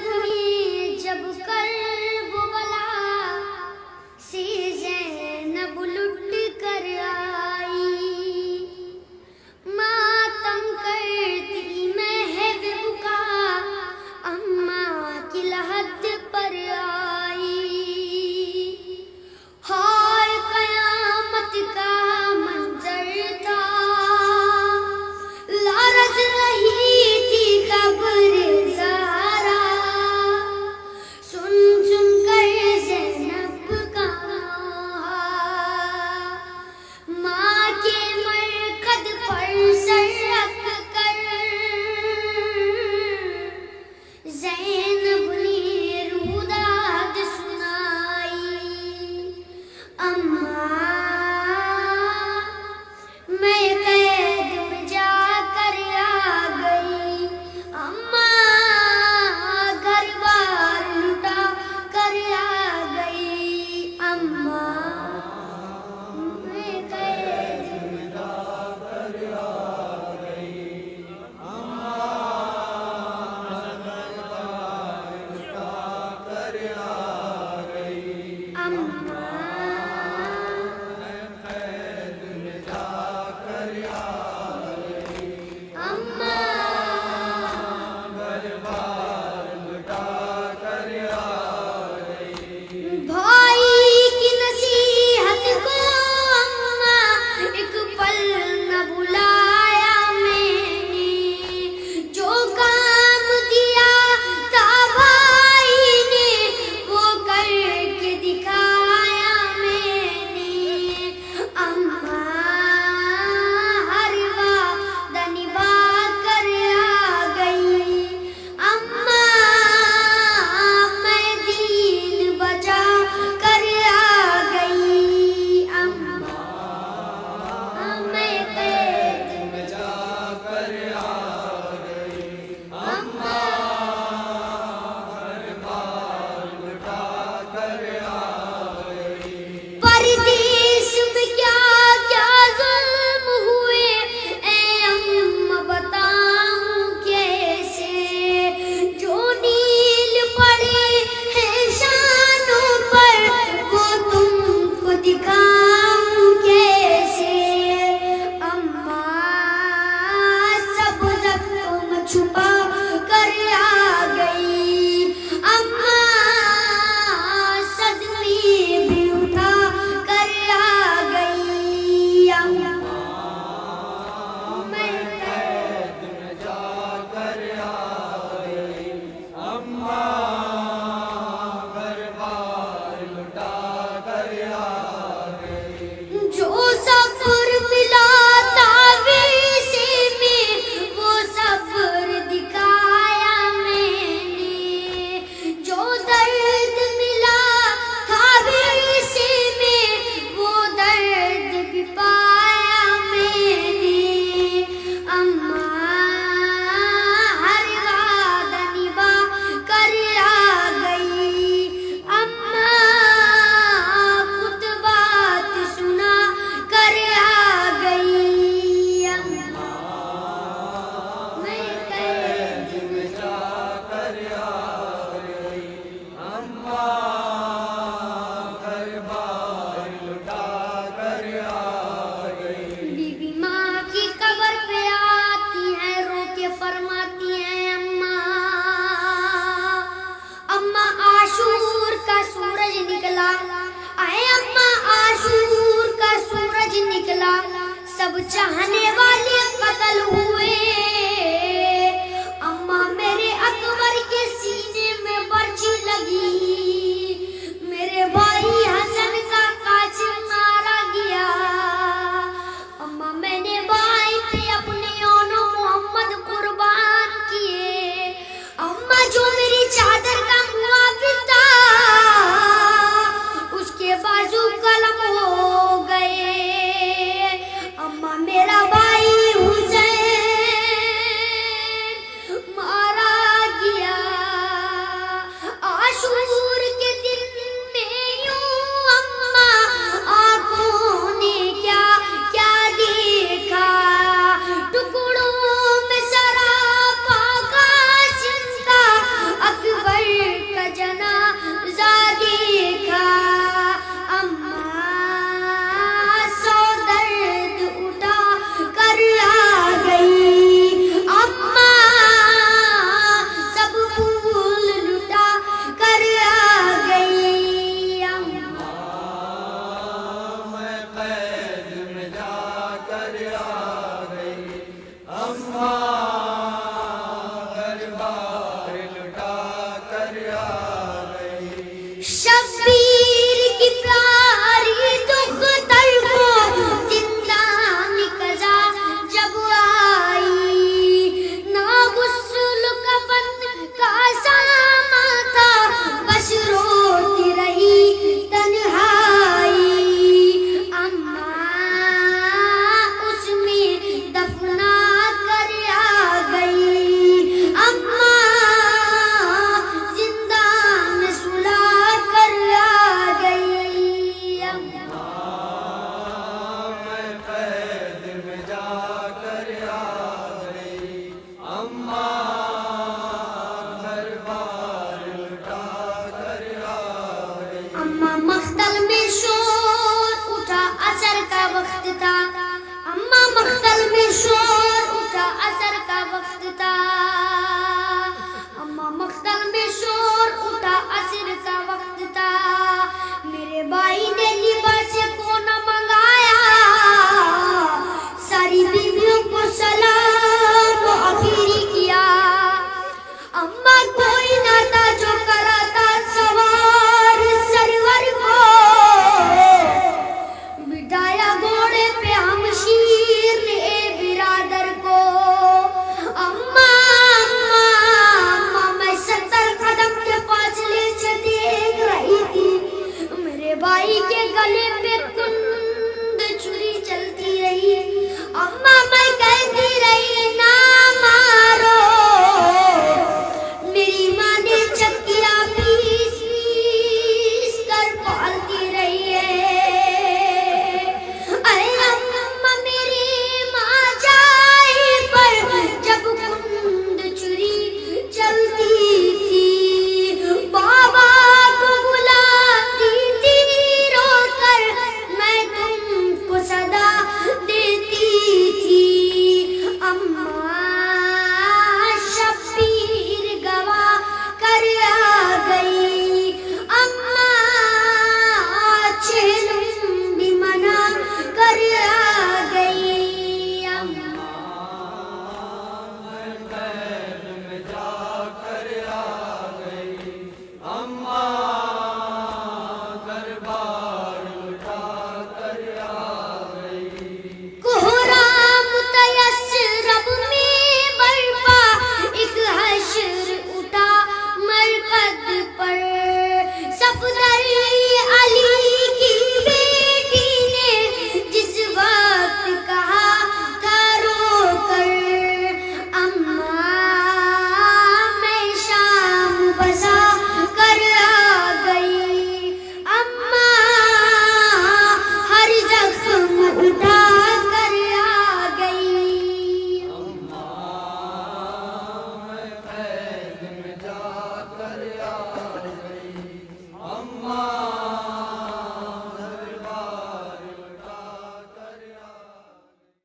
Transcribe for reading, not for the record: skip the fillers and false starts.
में जब कर वो बला से ज़ैनब लुट कर आई, मातम करती महव का अम्मा की लहद पर आई। हाय कयामत का मंजर था, लारज रही थी कब्र ज़हरा, बार लुटा कर आ गई। शब्बीर की प्यारी दुख्तर को जिंदा निकजा जब आई, ना गुस्ल कफन का सामा था, बस रोती रही तन्हाई। अम्मा उसमें दफना कर आ गई, अम्मा जिंदा में सुला कर आ गई। अम्मा मैं कैद में जाकर आ गई। अम्मा घर बार लुटा कर आ गई। अम्मा मख्तल में शोर उठा, असर का वक्त था। अम्मा मख्तल में शोर उठा, असर